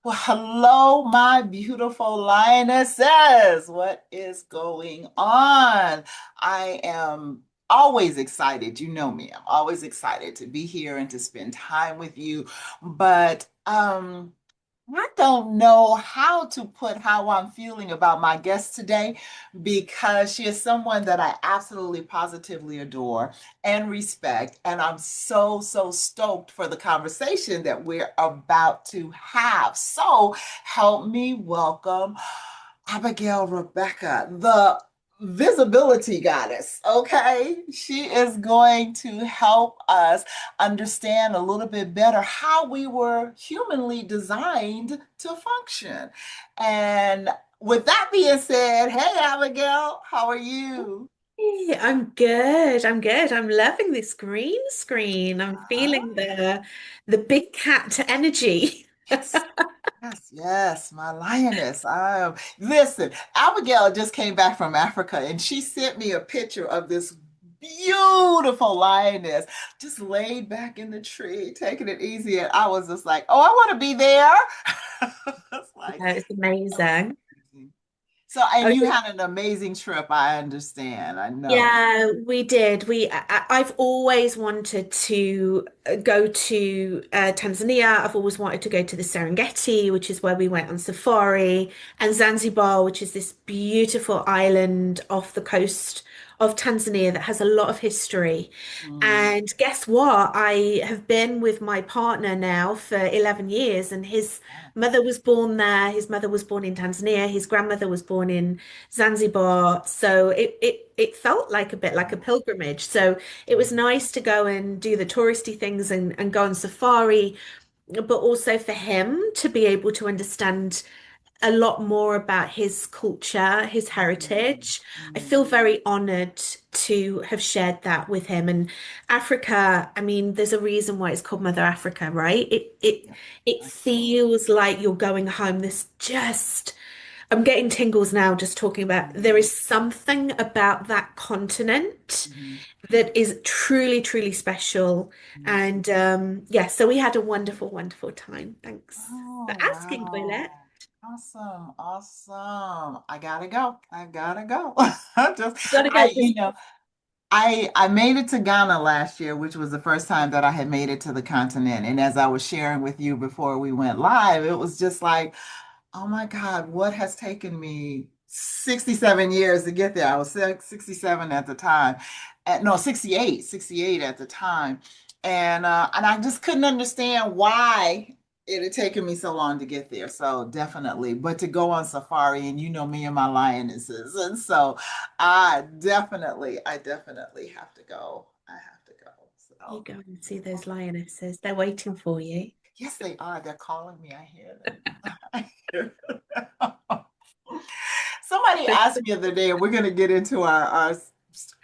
Well, hello, my beautiful lionesses. What is going on? I am always excited. You know me. I'm always excited to be here and to spend time with you. But I don't know how to put how I'm feeling about my guest today because she is someone that I absolutely positively adore and respect. And I'm so stoked for the conversation that we're about to have. So help me welcome Abigail Rebecca, the visibility goddess. Okay. She is going to help us understand a little bit better how we were humanly designed to function. And with that being said, hey, Abigail, how are you? Hey, I'm good. I'm good. I'm loving this green screen. I'm feeling Ah, the big cat energy. yes. Yes, my lioness. Listen, Abigail just came back from Africa and she sent me a picture of this beautiful lioness just laid back in the tree, taking it easy. And I was just like, oh, I want to be there. It's like, Yeah, it's that was amazing. amazing. So, and Oh, you had an amazing trip, I understand. I know. yeah, we did. I've always wanted to go to Tanzania. I've always wanted to go to the Serengeti, which is where we went on safari, and Zanzibar, which is this beautiful island off the coast of Tanzania that has a lot of history. Mm, And guess what? I have been with my partner now for 11 years, and his mother was born there. His mother was born in Tanzania. His grandmother was born in Zanzibar. So it felt like a bit like a pilgrimage. So it was nice to go and do the touristy things and go on safari, but also for him to be able to understand a lot more about his culture, his mm, heritage. I feel mm, very honored to have shared that with him. And Africa, I mean, there's a reason why it's called Mother Africa, right? yeah, It absolutely. feels like you're going home. I'm getting tingles now just talking about there Mm, is something about that continent mhm, that is truly, truly special. mhm. And yeah, so we had a wonderful, wonderful time. Thanks for Oh, asking, Coylette. wow. Awesome. Awesome. I gotta go. I gotta go. Just Gotta go. I, you know, I made it to Ghana last year, which was the first time that I had made it to the continent. And as I was sharing with you before we went live, it was just like, oh my God, what has taken me 67 years to get there? I was 67 at the time. No, 68 at the time. And I just couldn't understand why it had taken me so long to get there. So definitely, but to go on safari and you know me and my lionesses. And so I definitely have to go. I have to go. You So go and see those lionesses. They're waiting for you. yes, they are. They're calling me. I hear them. I hear them. Somebody asked me the other day, and we're going to get into our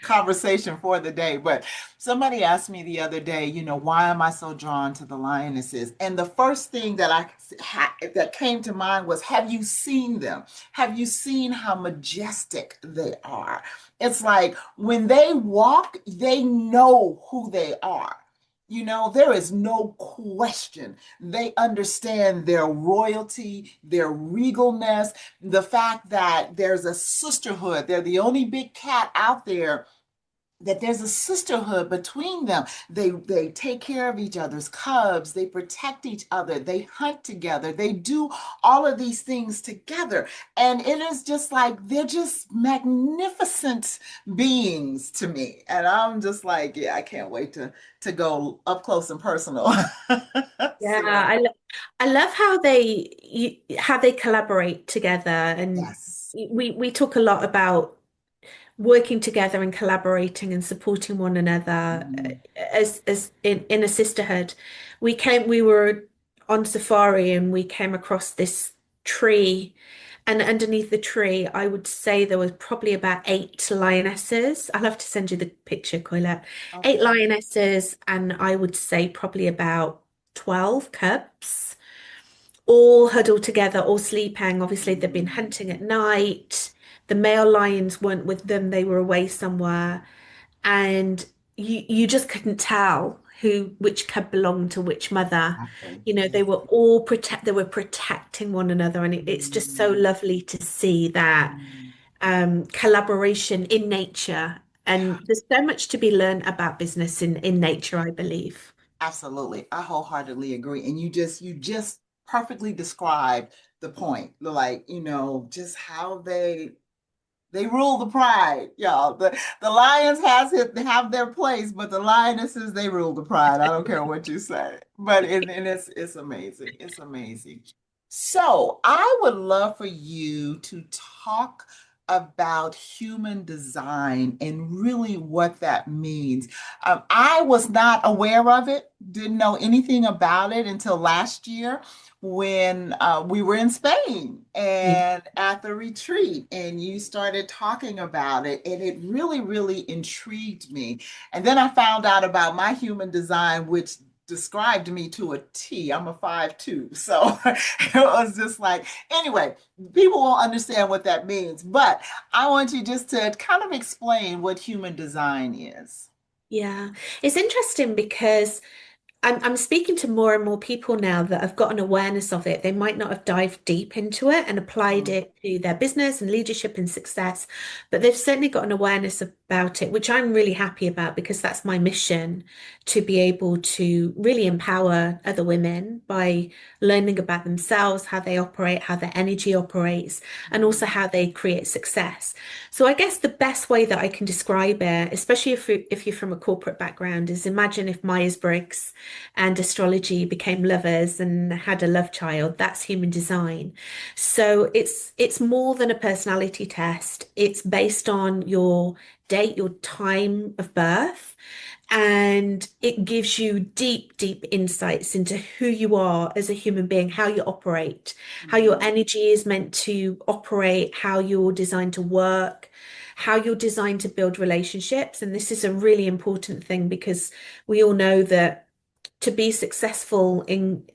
conversation for the day, but somebody asked me the other day, why am I so drawn to the lionesses? And the first thing that came to mind was, have you seen them? Have you seen how majestic they are? It's like when they walk, they know who they are. There is no question. They understand their royalty, their regalness, the fact that there's a sisterhood. They're the only big cat out there that there's a sisterhood between them. They take care of each other's cubs, they protect each other, they hunt together, they do all of these things together. And it is just like they're just magnificent beings to me. And I'm just like, yeah, I can't wait to go up close and personal. Yeah, So, I love how they collaborate together, and yes. we talk a lot about working together and collaborating and supporting one another Mhm. as in a sisterhood. We were on safari and we came across this tree, and underneath the tree, I would say there was probably about eight lionesses. I'll have to send you the picture, Coylette. Eight Okay. lionesses, and I would say probably about 12 cubs, all huddled together, all sleeping. Obviously, they've been Mm. hunting at night. The male lions weren't with them, they were away somewhere. And you just couldn't tell which cub belonged to which mother. Exactly. You know, they Yes. were all they were protecting one another, and it's just so Mm, lovely to see that mm. collaboration in nature. And there's so much to be learned about business in nature, I believe. Absolutely. I wholeheartedly agree. And you just perfectly described the point. Like, just how they rule the pride, y'all. The lions have their place, but the lionesses, they rule the pride. I don't care what you say. But and it's amazing. It's amazing. So I would love for you to talk about human design and really what that means. I was not aware of it, didn't know anything about it until last year when we were in Spain Yeah. and at the retreat, and you started talking about it, and it really, really intrigued me. And then I found out about my human design, which described me to a T. I'm a 5'2", so it was just like, anyway, people won't understand what that means, but I want you just to kind of explain what human design is. Yeah. It's interesting because I'm speaking to more and more people now that have got an awareness of it. They might not have dived deep into it and applied Mm, it to their business and leadership and success, but they've certainly got an awareness about it, which I'm really happy about because that's my mission to be able to really empower other women by learning about themselves, how they operate, how their energy operates, and also mm, how they create success. So I guess the best way that I can describe it, especially if you're from a corporate background, is imagine if Myers-Briggs and astrology became lovers and had a love child. That's human design. So it's more than a personality test. It's based on your date, your time of birth, and it gives you deep, deep insights into who you are as a human being, how you operate, how your mhm, energy is meant to operate, how you're designed to work, how you're designed to build relationships. And this is a really important thing because we all know that to be successful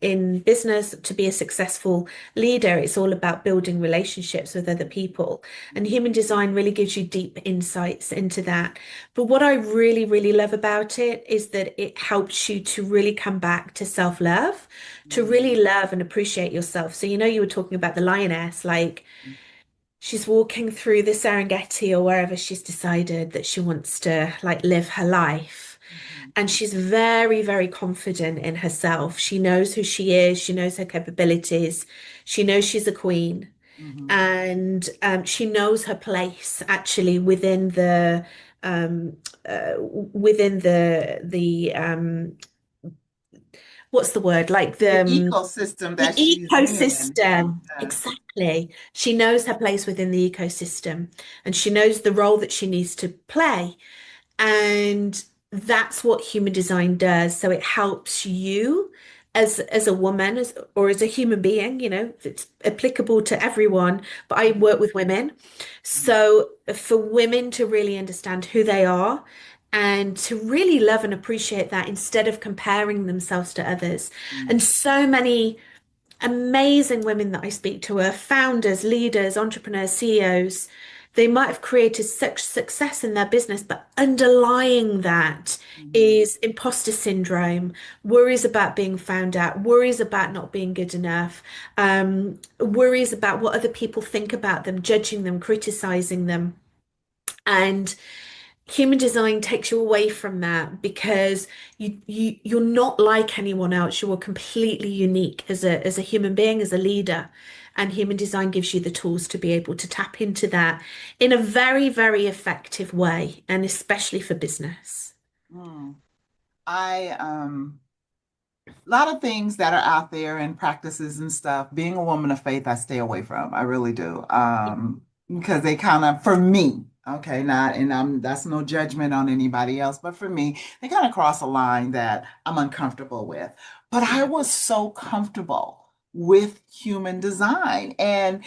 in business, to be a successful leader, it's all about building relationships with other people. And mhm, human design really gives you deep insights into that. But what I really, really love about it is that it helps you to really come back to self-love, to really mhm, love and appreciate yourself. So, you were talking about the lioness, like she's walking through the Serengeti or wherever she's decided that she wants to like live her life. mhm, And she's very, very confident in herself. She knows who she is. She knows her capabilities. She knows she's a queen. mhm. And she knows her place actually um, within the what's the word? Like The ecosystem the that she's in. ecosystem. Yes. Exactly. She knows her place within the ecosystem, and she knows the role that she needs to play. And that's what human design does. So it helps you as a woman or as a human being, it's applicable to everyone, but I Mhm, work with women. mhm, So for women to really understand who they are and to really love and appreciate that instead of comparing themselves to others. mhm, And so many amazing women that I speak to are founders, leaders, entrepreneurs, CEOs. They might have created such success in their business, but underlying that mhm, is imposter syndrome, worries about being found out, worries about not being good enough, worries about what other people think about them, judging them, criticizing them. And human design takes you away from that because you're not like anyone else. You are completely unique as a human being, as a leader. And human design gives you the tools to be able to tap into that in a very, very effective way, and especially for business. mm. I a lot of things that are out there and practices and stuff. Being a woman of faith, I stay away from. I really do. Because they kind of, for me, okay, not, and that's no judgment on anybody else, but for me, they kind of cross a line that I'm uncomfortable with. But I Yeah. was so comfortable with human design. And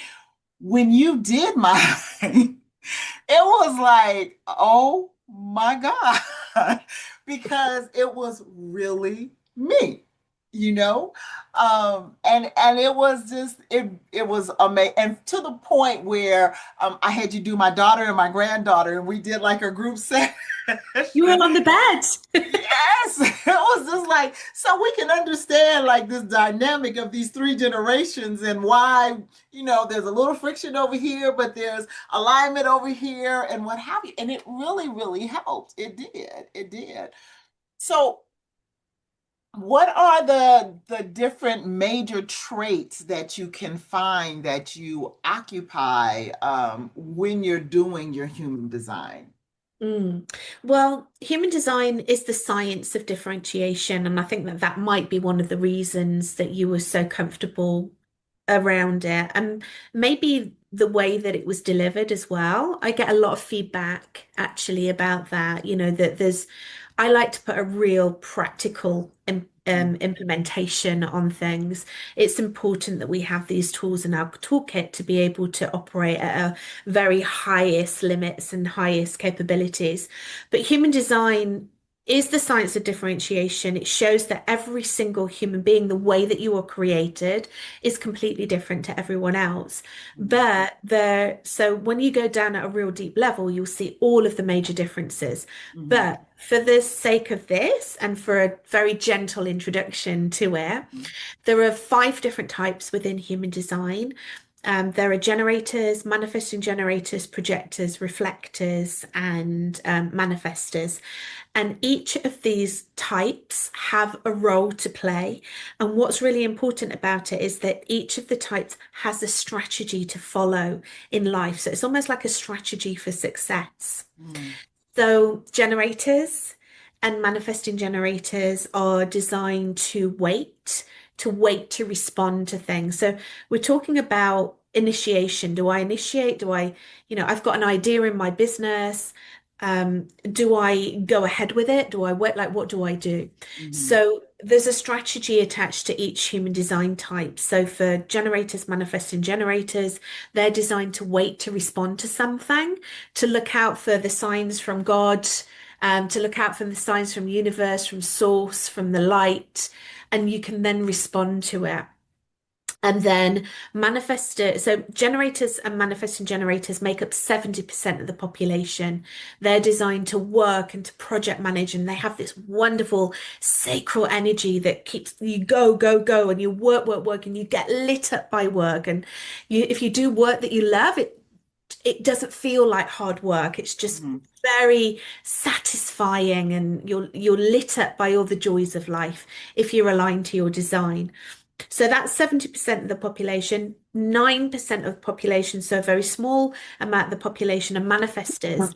when you did mine, it was like, oh my God, because it was really me. you know. And it was just it was amazing, and to the point where I had you do my daughter and my granddaughter, and we did like a group session. You were on the bed. Yes, it was just like so we can understand like this dynamic of these three generations and why, there's a little friction over here, but there's alignment over here and what have you. And it really, really helped. It did. It did. So what are the different major traits that you can find that you occupy when you're doing your human design? Mm. Well, human design is the science of differentiation, and I think that that might be one of the reasons that you were so comfortable around it, and maybe the way that it was delivered as well. I get a lot of feedback actually about that, that I like to put a real practical implementation on things. It's important that we have these tools in our toolkit to be able to operate at a very highest limits and highest capabilities. But human design is the science of differentiation. It shows that every single human being, the way that you are created, is completely different to everyone else. So when you go down at a real deep level, you'll see all of the major differences. Mhm. But for the sake of this, and for a very gentle introduction to it, there are 5 different types within human design. There are generators, manifesting generators, projectors, reflectors, and manifestors. And each of these types have a role to play. And what's really important about it is that each of the types has a strategy to follow in life. So it's almost like a strategy for success. Mhm. So generators and manifesting generators are designed to wait to respond to things. So we're talking about initiation. Do I initiate? I've got an idea in my business. Do I go ahead with it? Do I wait? Like, what do I do? Mhm. So there's a strategy attached to each human design type. So for generators, manifesting generators, they're designed to wait to respond to something, to look out for the signs from God, to look out for the signs from universe, from source, from the light, and you can then respond to it. And then so generators and manifesting generators make up 70% of the population. They're designed to work and to project manage, and they have this wonderful sacral energy that keeps you go, go, go, and you work, work, work, and you get lit up by work. And if you do work that you love, it doesn't feel like hard work. It's just Mhm. very satisfying, and you're lit up by all the joys of life if you're aligned to your design. So that's 70% of the population. 9% of the population, so a very small amount of the population, are manifestors.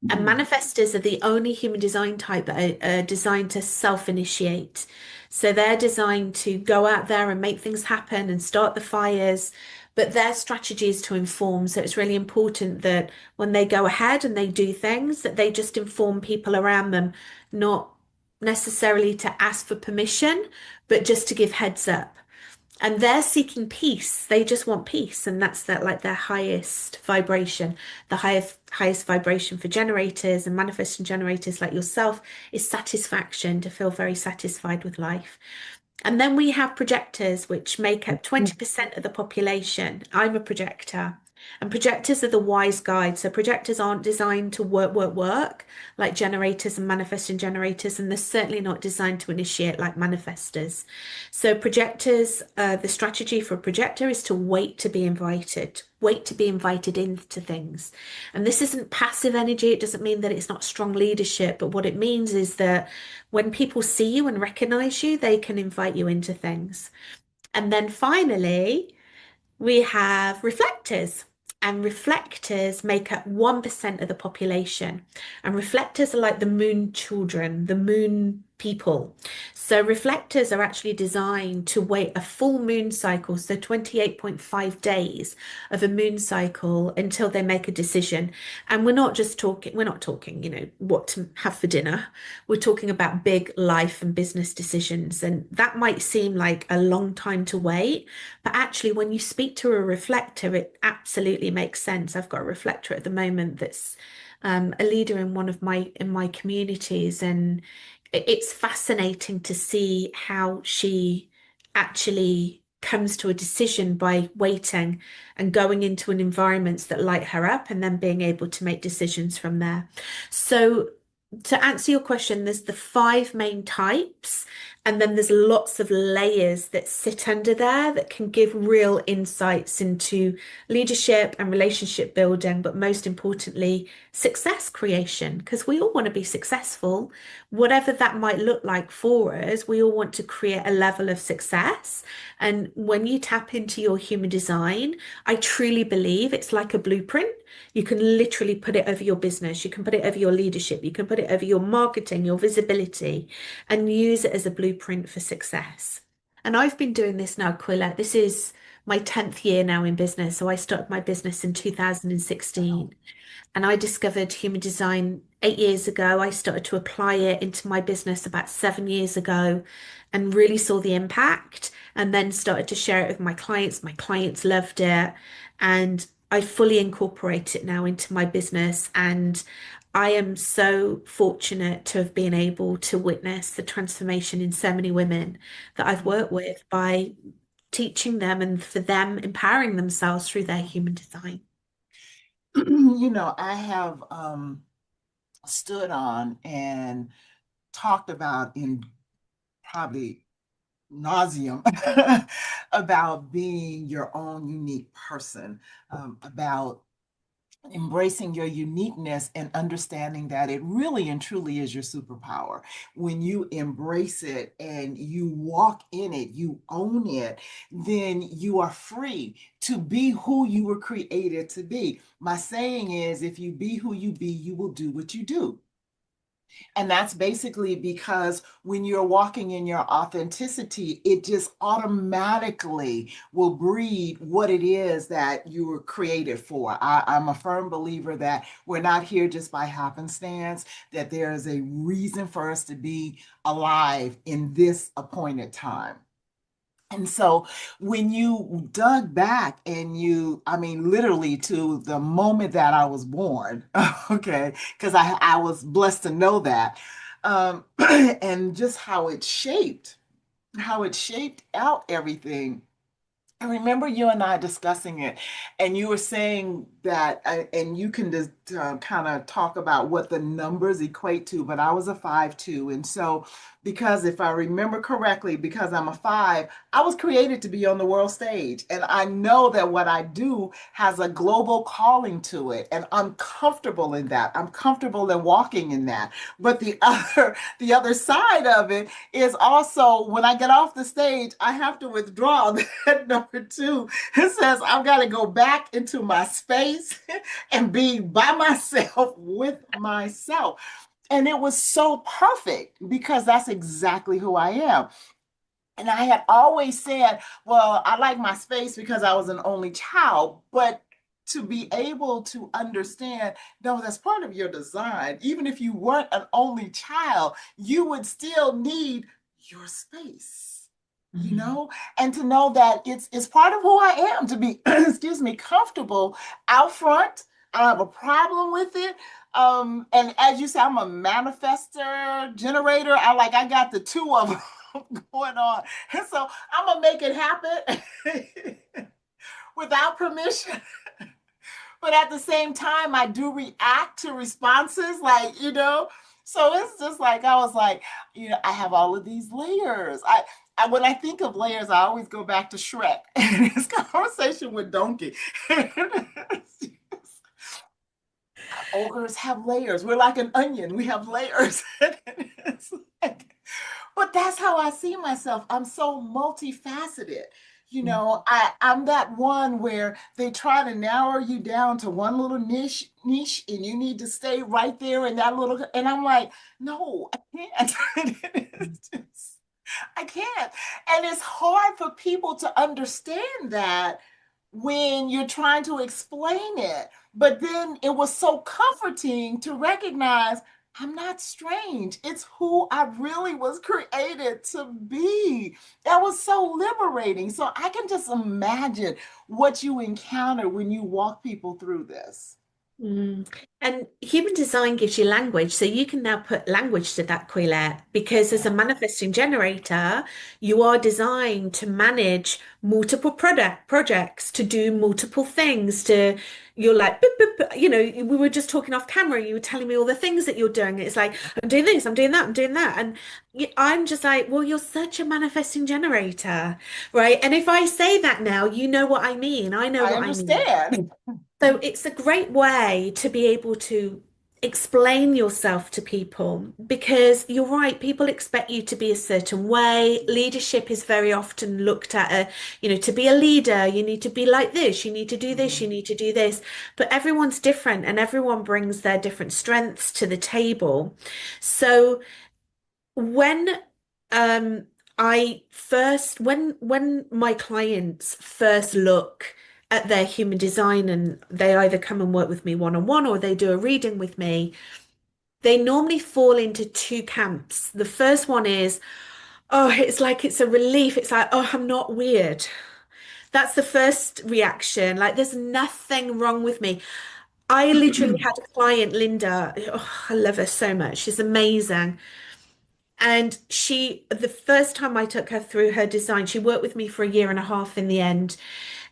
And Mhm. manifestors are the only human design type that are designed to self-initiate. So they're designed to go out there and make things happen and start the fires, but their strategy is to inform. So it's really important that when they go ahead and they do things, that they just inform people around them, not necessarily to ask for permission, but just to give heads up. And they're seeking peace. They just want peace, and that's like their highest vibration. The highest vibration for generators and manifesting generators like yourself is satisfaction, to feel very satisfied with life. And then we have projectors, which make up 20% of the population. I'm a projector. And projectors are the wise guide. So projectors aren't designed to work, work, work like generators and manifesting generators. And they're certainly not designed to initiate like manifestors. So projectors, the strategy for a projector is to wait to be invited into things. And this isn't passive energy. It doesn't mean that it's not strong leadership, but what it means is that when people see you and recognize you, they can invite you into things. And then finally, we have reflectors. And reflectors make up 1% of the population. And reflectors are like the moon children, the moon people. So reflectors are actually designed to wait a full moon cycle, so 28.5 days of a moon cycle until they make a decision. And we're not talking, what to have for dinner. We're talking about big life and business decisions. And that might seem like a long time to wait. But actually, when you speak to a reflector, it absolutely makes sense. I've got a reflector at the moment that's a leader in one of my communities, and it's fascinating to see how she actually comes to a decision by waiting and going into an environments that light her up and then being able to make decisions from there. So to answer your question, there's the five main types, and then there's lots of layers that sit under there that can give real insights into leadership and relationship building, but most importantly, success creation, because we all want to be successful, whatever that might look like for us. We all want to create a level of success. And when you tap into your human design, I truly believe it's like a blueprint. You can literally put it over your business, you can put it over your leadership, you can put it over your marketing, your visibility, and use it as a blueprint for success. And I've been doing this now, Quillette. This is my 10th year now in business. So I started my business in 2016 and I discovered human design 8 years ago. I started to apply it into my business about 7 years ago and really saw the impact and then started to share it with my clients. My clients loved it. And I fully incorporate it now into my business. And I am so fortunate to have been able to witness the transformation in so many women that I've worked with by teaching them and for them empowering themselves through their human design. I have stood on and talked about in probably nauseum about being your own unique person, about embracing your uniqueness and understanding that it really and truly is your superpower. When you embrace it and you walk in it, you own it, then you are free to be who you were created to be. My saying is, if you be who you be, you will do what you do. And that's basically because when you're walking in your authenticity, it just automatically will breed what it is that you were created for. I'm a firm believer that we're not here just by happenstance, that there is a reason for us to be alive in this appointed time. And so when you dug back and I mean, literally to the moment that I was born, okay, because I was blessed to know that, and just how it shaped out everything. I remember you and I discussing it, and you were saying that, and you can just kind of talk about what the numbers equate to, but I was a 5'2", and so because if I remember correctly, because I'm a 5, I was created to be on the world stage, and I know that what I do has a global calling to it, and I'm comfortable in that. I'm comfortable in walking in that. But the other side of it is also when I get off the stage, I have to withdraw that number two. It says I've got to go back into my space and be by myself with myself. And it was so perfect because that's exactly who I am. And I had always said, well, I like my space because I was an only child, but to be able to understand, no, that's part of your design. Even if you weren't an only child, you would still need your space, Mhm. and to know that it's part of who I am to be, excuse me, comfortable out front. I don't have a problem with it. And as you say, I'm a manifester generator. I got the two of them going on. And so I'm gonna make it happen without permission. But at the same time, I do react to responses, So it's just like I was like, I have all of these layers. When I think of layers, I always go back to Shrek and his conversation with Donkey. Ogres have layers. We're like an onion. We have layers. It's like, but that's how I see myself. I'm so multifaceted. I'm that one where they try to narrow you down to one little niche, and you need to stay right there in that little. And I'm like, no, I can't. It's just, I can't. And it's hard for people to understand that when you're trying to explain it. But then it was so comforting to recognize I'm not strange. It's who I really was created to be. That was so liberating. So I can just imagine what you encounter when you walk people through this. Mm. And human design gives you language, so you can now put language to that, Quillette, because as a Yeah. manifesting generator, you are designed to manage multiple projects, to do multiple things, to you're like, "Boop, boop, boop," we were just talking off camera, you were telling me all the things that you're doing. It's like, I'm doing this, I'm doing that, I'm doing that. And I'm just like, well, you're such a manifesting generator, right? And if I say that now, you know what I mean. I know I what I mean. understand. So it's a great way to be able to explain yourself to people because you're right, people expect you to be a certain way. Leadership is very often looked at to be a leader, you need to be like this, you need to do this, you Mhm. need to do this. But everyone's different and everyone brings their different strengths to the table. So when when my clients first look at their human design and they either come and work with me one-on-one or they do a reading with me, they normally fall into two camps. The first one is, oh, it's like it's a relief. It's like, oh, I'm not weird. That's the first reaction. Like, there's nothing wrong with me. I literally had a client, Linda. Oh, I love her so much. She's amazing. And the first time I took her through her design, she worked with me for a year and a half in the end.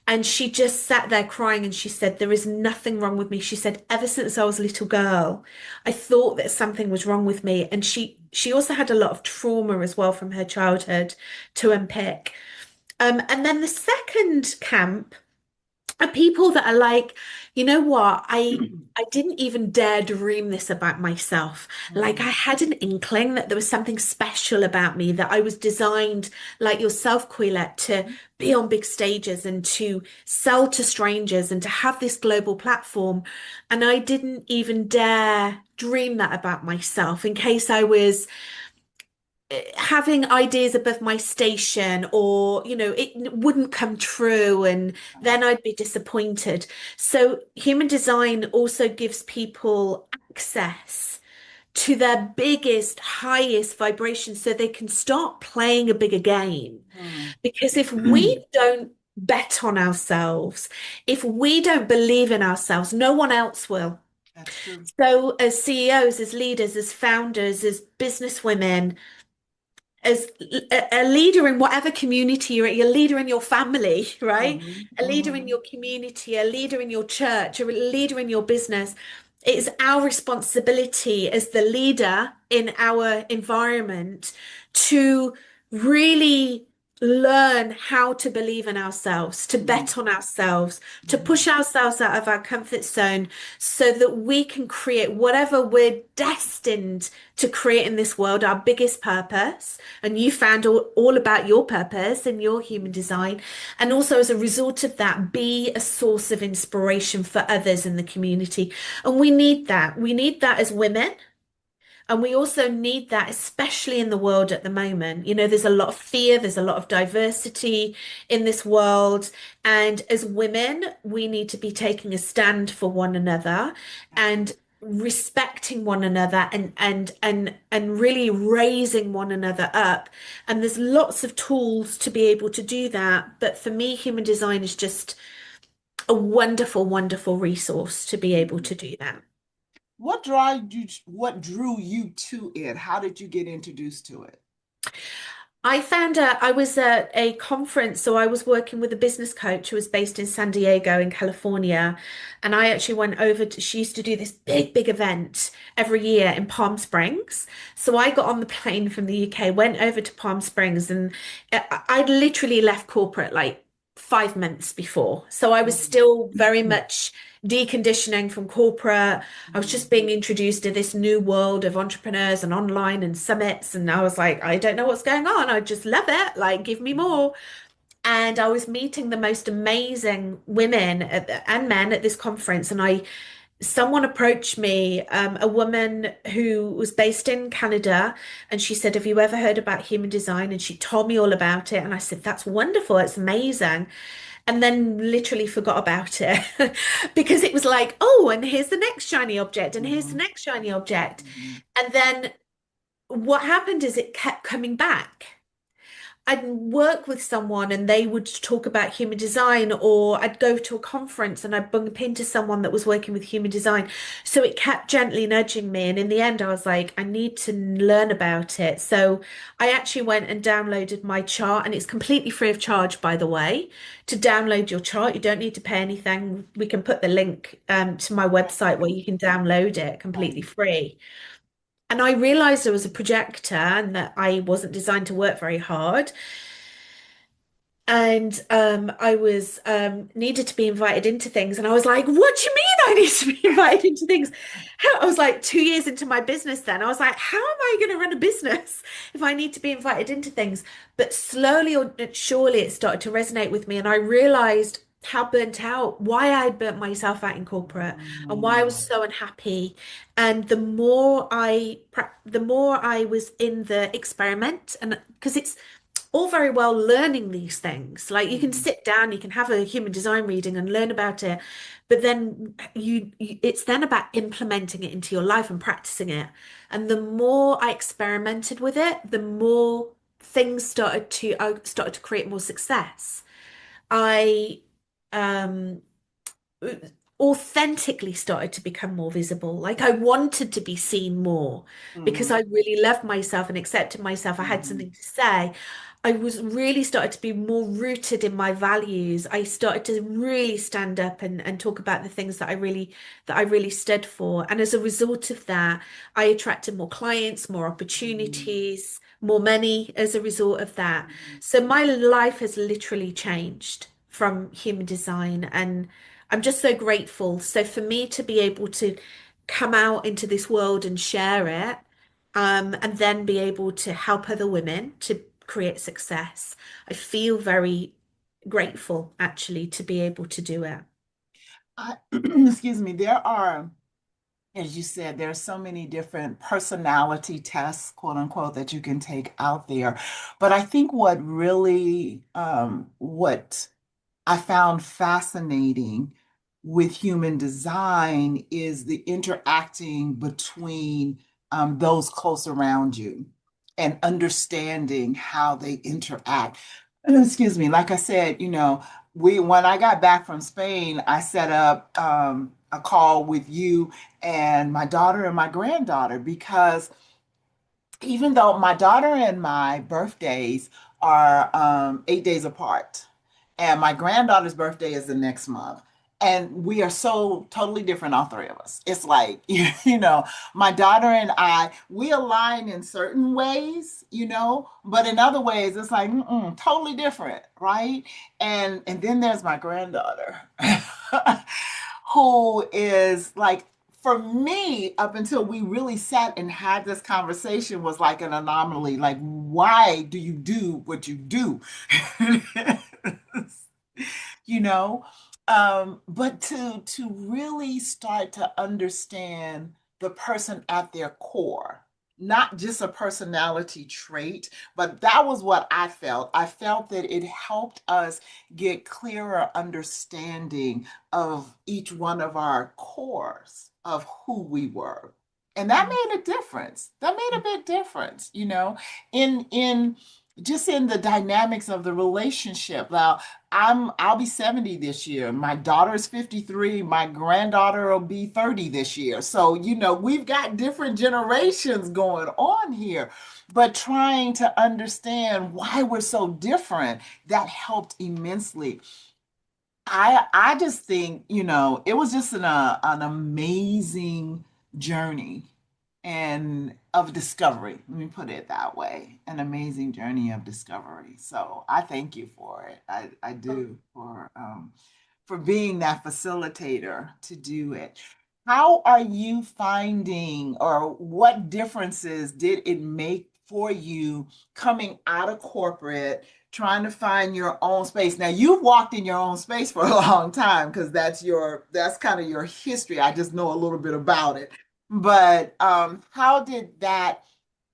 And she just sat there crying and she said, there is nothing wrong with me. She said, ever since I was a little girl, I thought that something was wrong with me. And she also had a lot of trauma as well from her childhood to unpick. And then the second camp are people that are like, you know what? I didn't even dare dream this about myself. Like I Mhm. had an inkling that there was something special about me, that I was designed like yourself, Quillette, to be on big stages and to sell to strangers and to have this global platform. And I didn't even dare dream that about myself in case I was having ideas above my station or it wouldn't come true and then I'd be disappointed. So human design also gives people access to their biggest highest vibration so they can start playing a bigger game, Mhm. because if we don't bet on ourselves, if we don't believe in ourselves, no one else will. That's true. So as CEOs, as leaders, as founders, as businesswomen, as a leader in whatever community you're a leader in your family, right? Mhm. A leader in Mhm. your community, a leader in your church, a leader in your business. It's our responsibility as the leader in our environment to really learn how to believe in ourselves, to Mhm. bet on ourselves, to Mhm. push ourselves out of our comfort zone so that we can create whatever we're destined to create in this world, our biggest purpose. And you found all about your purpose and your human design. And also, as a result of that, be a source of inspiration for others in the community. And we need that. We need that as women. And we also need that, especially in the world at the moment. There's a lot of fear, there's a lot of diversity in this world. And as women, we need to be taking a stand for one another and respecting one another and really raising one another up. And there's lots of tools to be able to do that. But for me, human design is just a wonderful, wonderful resource to be able Mhm. to do that. What drew you to it? How did you get introduced to it? I was at a conference, so I was working with a business coach who was based in San Diego in California. And I actually went over she used to do this big, big event every year in Palm Springs. So I got on the plane from the UK, went over to Palm Springs, and I'd literally left corporate like 5 months before. So I was Mhm. still very much deconditioning from corporate. I was just Mhm. being introduced to this new world of entrepreneurs and online and summits. And I was like, I don't know what's going on. I just love it. Like, give me more. And I was meeting the most amazing women and men at this conference. And someone approached me, a woman who was based in Canada, and she said, have you ever heard about human design? And she told me all about it. And I said, that's wonderful. It's amazing. And then literally forgot about it because it was like, oh, and here's the next shiny object, and here's the Mhm. next shiny object. Mhm. And then what happened is it kept coming back. I'd work with someone and they would talk about human design, or I'd go to a conference and I'd bump into someone that was working with human design. So it kept gently nudging me. And in the end, I was like, I need to learn about it. So I actually went and downloaded my chart, and it's completely free of charge, by the way, to download your chart. You don't need to pay anything. We can put the link to my website where you can download it completely Right. free. And I realized I was a projector and that I wasn't designed to work very hard. And I was needed to be invited into things, and I was like, "What do you mean I need to be invited into things?" I was like 2 years into my business then. I was like, "How am I going to run a business if I need to be invited into things?" But slowly or surely, it started to resonate with me, and I realized how burnt out, why I burnt myself out in corporate, and why I was Mm, so unhappy. And the more I was in the experiment, and because it's all very well learning these things. Like you can mm, sit down, you can have a human design reading and learn about it, but then it's then about implementing it into your life and practicing it. And the more I experimented with it, the more I started to create more success. I um authentically started to become more visible. Like I wanted to be seen more because mhm, I really loved myself and accepted myself. I had mhm, something to say. I was really started to be more rooted in my values. I started to really stand up and talk about the things that I really stood for. And as a result of that, I attracted more clients, more mhm, opportunities, more money as a result of that. mhm. So my life has literally changed from human design, and I'm just so grateful. So for me to be able to come out into this world and share it, and then be able to help other women to create success, I feel very grateful actually to be able to do it. Excuse me, there are, as you said, there are so many different personality tests, quote unquote, that you can take out there. But I think what I found fascinating with human design is the interacting between those close around you and understanding how they interact. Excuse me, like I said, when I got back from Spain, I set up a call with you and my daughter and my granddaughter because even though my daughter and my birthdays are 8 days apart, and my granddaughter's birthday is the next month. And we are so totally different, all three of us. It's like, my daughter and I, we align in certain ways, but in other ways, it's like, totally different, right? And then there's my granddaughter, who is like, for me, up until we really sat and had this conversation, was like an anomaly. Like, why do you do what you do? you know but to really start to understand the person at their core, not just a personality trait, but that was what I felt that it helped us get clearer understanding of each one of our cores of who we were, and that made a difference. That made a big difference, in just in the dynamics of the relationship. Now, I'll be 70 this year. My daughter is 53. My granddaughter will be 30 this year. So, we've got different generations going on here, but trying to understand why we're so different, that helped immensely. I just think, it was just an amazing journey and of discovery. Let me put it that way. An amazing journey of discovery. So I thank you for it. I do for being that facilitator to do it. How are you finding, or what differences did it make for you coming out of corporate, trying to find your own space? Now, you've walked in your own space for a long time because that's kind of your history. I just know a little bit about it. But how did that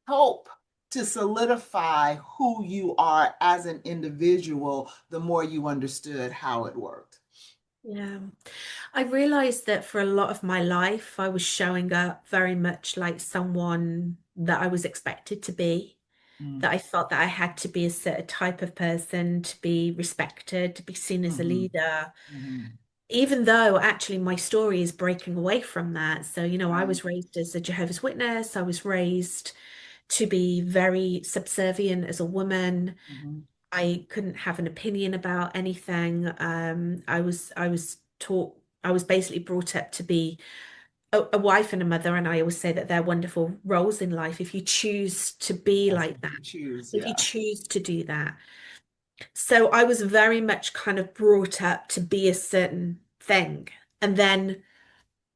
help to solidify who you are as an individual the more you understood how it worked? Yeah. I realized that for a lot of my life, I was showing up very much like someone that I was expected to be. Mm, that I felt that I had to be a certain type of person to be respected, to be seen as a mhm, leader, mhm. even though actually my story is breaking away from that. So, I Right. was raised as a Jehovah's Witness. I was raised to be very subservient as a woman. Mhm. I couldn't have an opinion about anything. I was taught, I was basically brought up to be a wife and a mother, and I always say that they're wonderful roles in life if you choose to be That's like what that, you choose. if you Yeah. choose to do that. So I was very much kind of brought up to be a certain thing. And then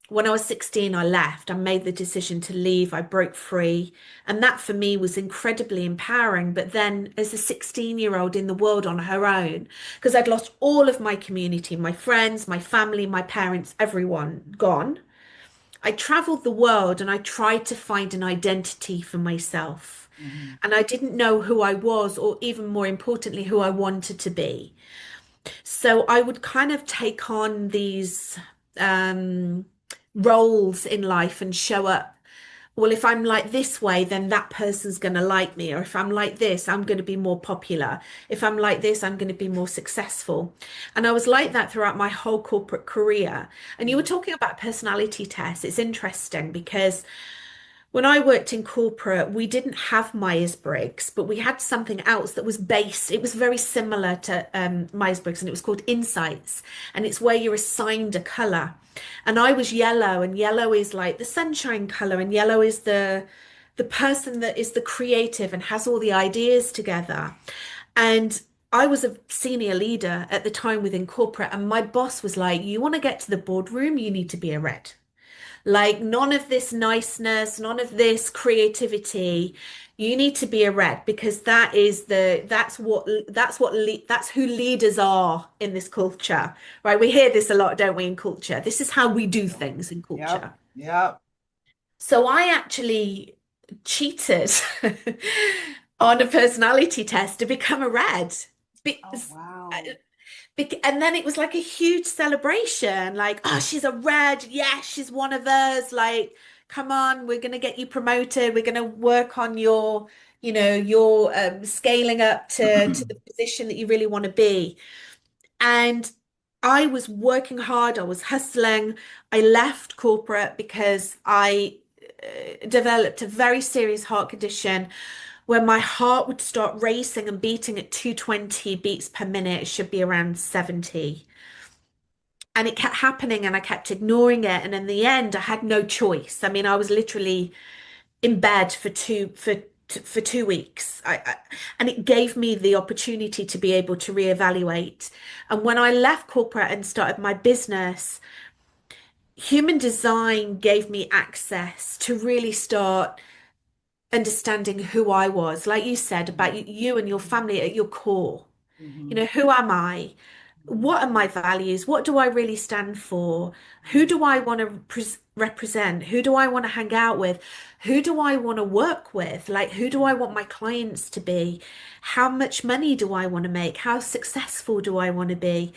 when I was 16, I left. I made the decision to leave. I broke free. And that for me was incredibly empowering. But then, as a 16-year-old in the world on her own, because I'd lost all of my community, my friends, my family, my parents, everyone gone, I traveled the world and I tried to find an identity for myself. Mhm. And I didn't know who I was, or even more importantly, who I wanted to be. So I would kind of take on these um, roles in life and show up. Well, if I'm like this way, then that person's going to like me. Or if I'm like this, I'm going to be more popular. If I'm like this, I'm going to be more successful. And I was like that throughout my whole corporate career. And you were Mhm. talking about personality tests. It's interesting because when I worked in corporate, we didn't have Myers-Briggs, but we had something else that was based. It was very similar to Myers-Briggs, and it was called Insights. And it's where you're assigned a color. And I was yellow, and yellow is like the sunshine color, and yellow is the person that is the creative and has all the ideas together. And I was a senior leader at the time within corporate, and my boss was like, "You want to get to the boardroom, you need to be a red." Like none of this niceness, none of this creativity. You need to be a red because that's who leaders are in this culture, right? We hear this a lot, don't we, in culture? This is how we do things in Yep. culture. Yep. So I actually cheated on a personality test to become a red. Oh, Because wow. and then it was like a huge celebration, like, oh, she's a red. Yeah, she's one of us. Like, come on, we're going to get you promoted. We're going to work on your scaling up to the position that you really want to be. And I was working hard. I was hustling. I left corporate because I developed a very serious heart condition where my heart would start racing and beating at 220 beats per minute. It should be around 70. And it kept happening and I kept ignoring it. And in the end, I had no choice. I mean, I was literally in bed for 2 weeks. And it gave me the opportunity to be able to reevaluate. And when I left corporate and started my business, human design gave me access to really start understanding who I was, like you said, about you and your family at your core. Mhm. Who am I? Mhm. What are my values? What do I really stand for? Who Mhm. do I want to represent? Who do I want to hang out with? Who do I want to work with? Like, who do I want my clients to be? How much money do I want to make? How successful do I want to be?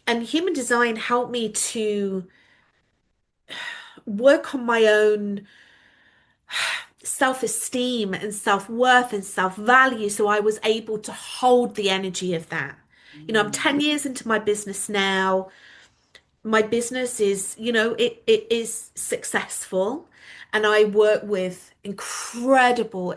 And human design helped me to work on my own self-esteem and self-worth and self-value so I was able to hold the energy of that. I'm Mhm. 10 years into my business now. My business is, it is successful and I work with incredible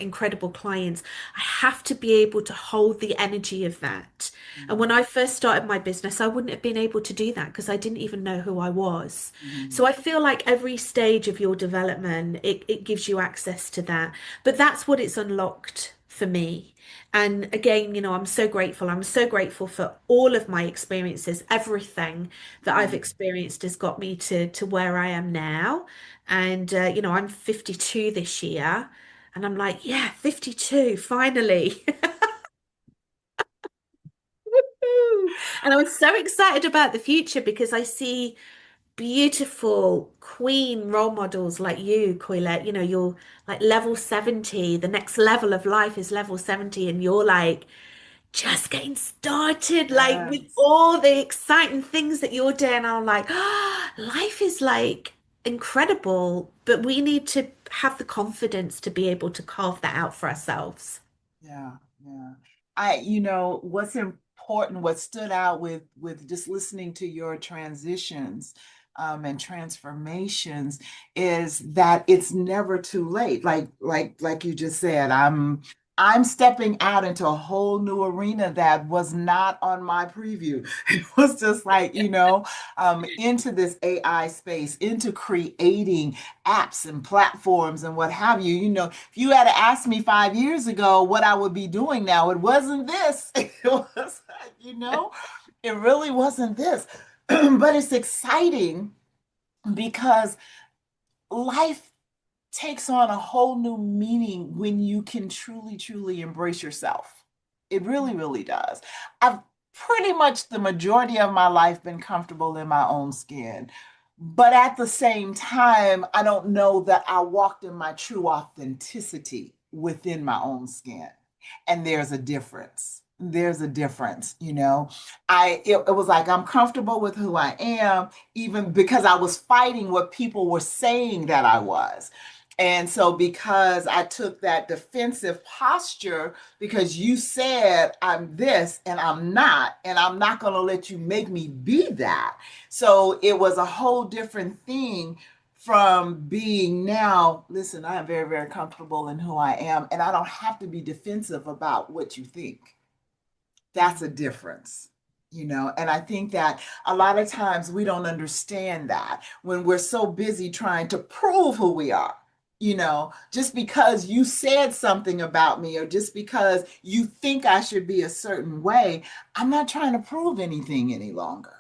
clients. I have to be able to hold the energy of that. And when Mhm. I first started my business, I wouldn't have been able to do that because I didn't even know who I was. Mhm. So I feel like every stage of your development, it gives you access to that. But that's what it's unlocked for me. And again, I'm so grateful. I'm so grateful for all of my experiences. Everything that I've Mhm. experienced has got me to where I am now. And I'm 52 this year, and I'm like, yeah, 52, finally. Woo! And I'm so excited about the future because I see beautiful queen role models like you, Coylette. You're like level 70. The next level of life is level 70, and you're like just getting started, like with Yes. all the exciting things that you're doing. I'm like, life is like incredible, but we need to have the confidence to be able to carve that out for ourselves. Yeah, yeah. What's important, what stood out with just listening to your transitions and transformations is that it's never too late. Like you just said, I'm stepping out into a whole new arena that was not on my preview. It was just like, into this AI space, into creating apps and platforms and what have you. If you had asked me 5 years ago what I would be doing now, it wasn't this. It was, it really wasn't this. But it's exciting because life takes on a whole new meaning when you can truly, truly embrace yourself. It really, really does. I've pretty much the majority of my life been comfortable in my own skin. But at the same time, I don't know that I walked in my true authenticity within my own skin. And there's a difference. There's a difference, it was like I'm comfortable with who I am, even because I was fighting what people were saying that I was. And so, because I took that defensive posture, because you said I'm this and I'm not going to let you make me be that. So, it was a whole different thing from being now, listen, I am very, very comfortable in who I am, and I don't have to be defensive about what you think. That's a difference. And I think that a lot of times we don't understand that when we're so busy trying to prove who we are. Just because you said something about me or just because you think I should be a certain way, I'm not trying to prove anything any longer.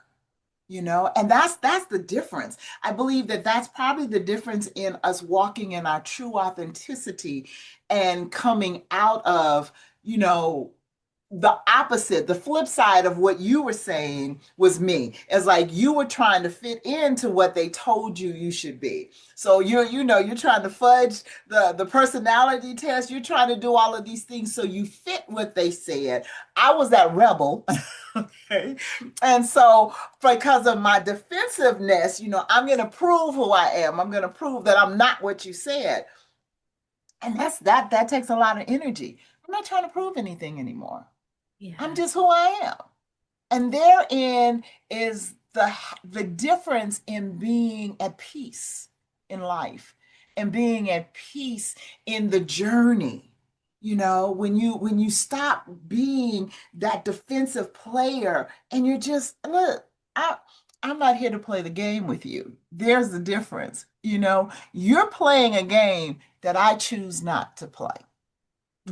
And that's the difference. I believe that that's probably the difference in us walking in our true authenticity and coming out of, you know, the opposite, the flip side of what you were saying was me. It's like you were trying to fit into what they told you should be. So you're trying to fudge the personality test. You're trying to do all of these things so you fit what they said. I was that rebel. Okay. And so because of my defensiveness, I'm going to prove who I am. I'm going to prove that I'm not what you said. And that takes a lot of energy. I'm not trying to prove anything anymore. I'm Yeah. just who I am. And therein is the difference in being at peace in life and being at peace in the journey. When you stop being that defensive player and you're just, look, I'm not here to play the game with you. There's the difference. You're playing a game that I choose not to play.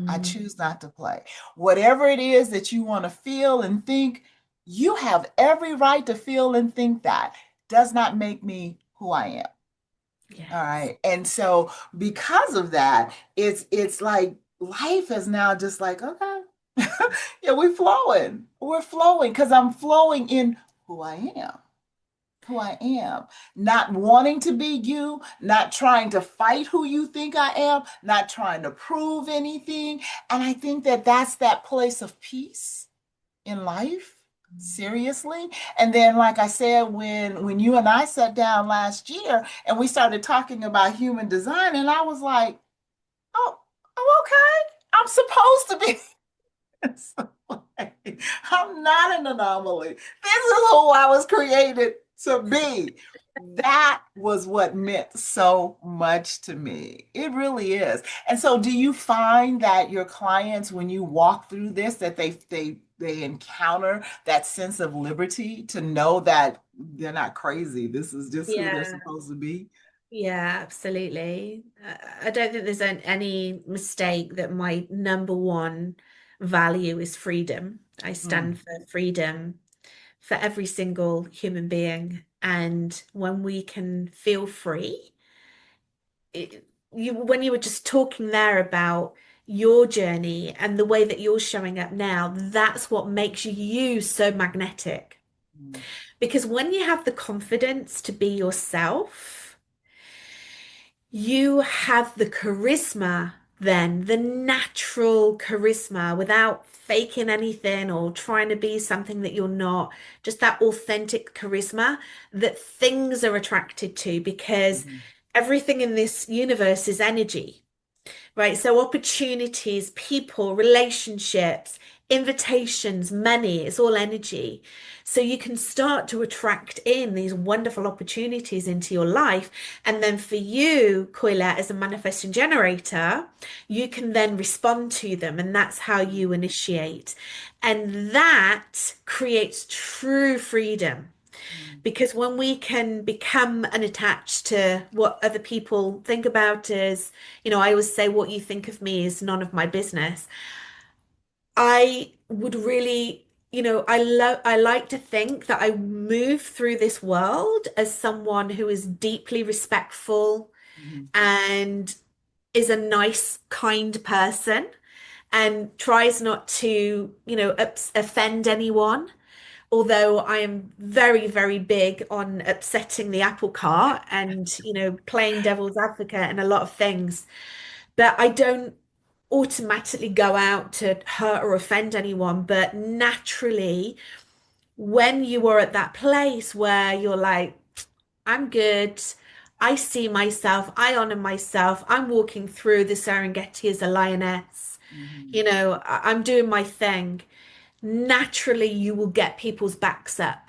I Mm, choose not to play. Whatever it is that you want to feel and think, you have every right to feel and think that. Does not make me who I am. All yes. right. And so because of that, it's like life is now just like, okay. Yeah, we're flowing. We're flowing because I'm flowing in who I am. Who I am, not wanting to be you, not trying to fight who you think I am, not trying to prove anything. And I think that that's that place of peace in life, seriously. And then, like I said, when you and I sat down last year and we started talking about human design, and I was like, oh, oh, okay. I'm supposed to be. So, like, I'm not an anomaly. This is who I was created to be. That was what meant so much to me. It really is. And so do you find that your clients, when you walk through this, that they encounter that sense of liberty to know that they're not crazy? This is just who they're Yeah. supposed to be. Yeah, absolutely. I don't think there's any mistake that my number one value is freedom. I Mm, stand for freedom for every single human being. And when we can feel free, when you were just talking there about your journey and the way that you're showing up now, that's what makes you so magnetic. mm, Because when you have the confidence to be yourself, you have the charisma, then the natural charisma without faking anything or trying to be something that you're not, just that authentic charisma that things are attracted to because mm, everything in this universe is energy. right? So opportunities, people, relationships, invitations, money, it's all energy. So you can start to attract in these wonderful opportunities into your life. And then for you, Coylette, as a manifesting generator, you can then respond to them. And that's how you initiate. And that creates true freedom. Mm, Because when we can become unattached to what other people think about us, I always say what you think of me is none of my business. I would really, I like to think that I move through this world as someone who is deeply respectful mhm, and is a nice, kind person and tries not to, offend anyone. Although I am very, very big on upsetting the apple cart and, playing devil's advocate and a lot of things. But I don't automatically go out to hurt or offend anyone. But naturally, when you are at that place where you're like, I'm good, I see myself, I honor myself, I'm walking through the Serengeti as a lioness, mhm, I'm doing my thing, naturally you will get people's backs up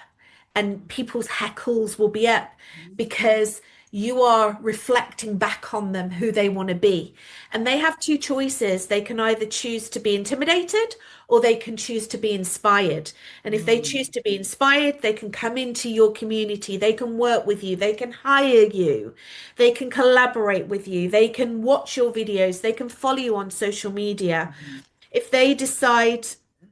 and people's heckles will be up mhm, because you are reflecting back on them who they want to be. And they have two choices. They can either choose to be intimidated or they can choose to be inspired. And if they mm, choose to be inspired, they can come into your community, they can work with you, they can hire you, they can collaborate with you, they can watch your videos, they can follow you on social media. mhm, If they decide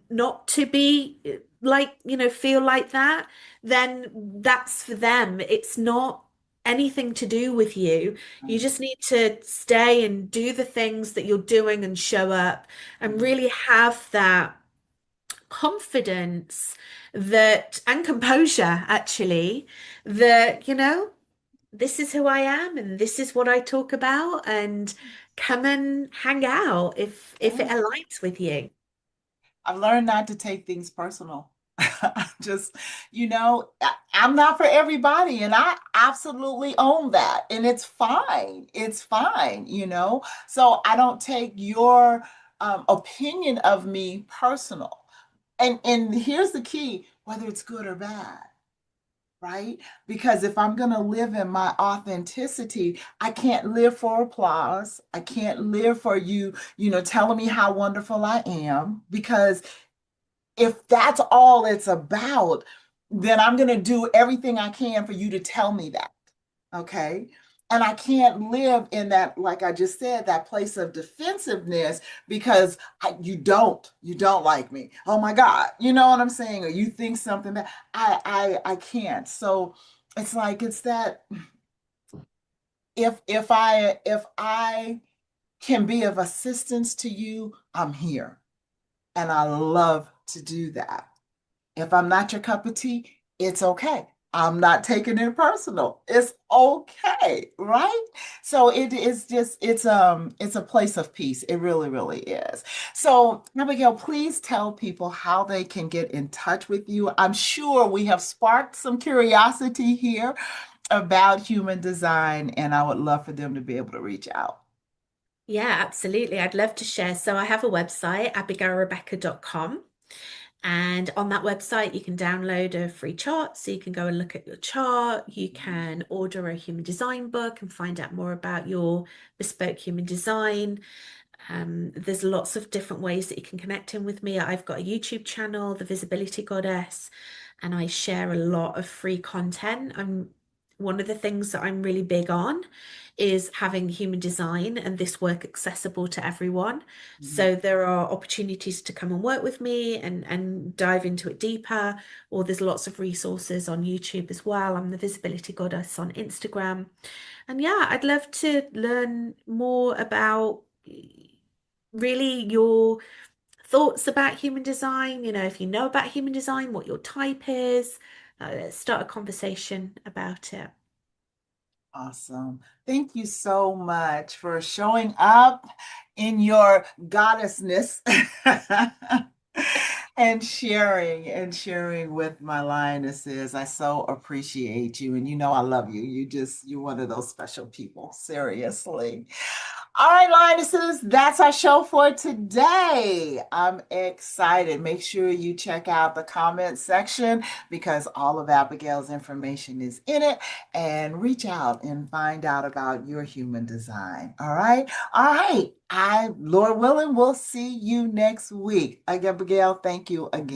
not to be like, feel like that, then that's for them. It's not anything to do with you. You right, just need to stay and do the things that you're doing and show up and mm, really have that confidence that and composure actually that, this is who I am and this is what I talk about and come and hang out if it yeah. aligns with you. I've learned not to take things personal. Just, I'm not for everybody, and I absolutely own that. And it's fine. It's fine. So I don't take your opinion of me personal. And here's the key, whether it's good or bad, right? Because if I'm going to live in my authenticity, I can't live for applause. I can't live for you, telling me how wonderful I am. Because if that's all it's about, then I'm going to do everything I can for you to tell me that. Okay. And I can't live in that, like I just said, that place of defensiveness because you don't like me. Oh my God. You know what I'm saying? Or you think something that I can't. So it's that if I can be of assistance to you, I'm here. And I love to do that. If I'm not your cup of tea, it's okay. I'm not taking it personal. It's okay, right? So it is just it's a place of peace. It really, really is. So, Abigail, please tell people how they can get in touch with you. I'm sure we have sparked some curiosity here about human design, and I would love for them to be able to reach out. Yeah, absolutely. I'd love to share. So I have a website, abigailrebecca.com. And on that website, you can download a free chart. So you can go and look at your chart. You can order a human design book and find out more about your bespoke human design. There's lots of different ways that you can connect in with me. I've got a YouTube channel, The Visibility Goddess, and I share a lot of free content. One of the things that I'm really big on is having human design and this work accessible to everyone. Mhm. So there are opportunities to come and work with me and dive into it deeper, or there's lots of resources on YouTube as well. I'm the Visibility Goddess on Instagram. And yeah, I'd love to learn more about really your thoughts about human design. If you know about human design, what your type is, let's start a conversation about it. Awesome. Thank you so much for showing up in your goddessness and sharing with my lionesses. I so appreciate you. And I love you. You're one of those special people. Seriously. All right, Lionesses, that's our show for today. I'm excited. Make sure you check out the comment section because all of Abigail's information is in it and reach out and find out about your human design. All right. All right. Lord willing, will see you next week. Abigail, thank you again.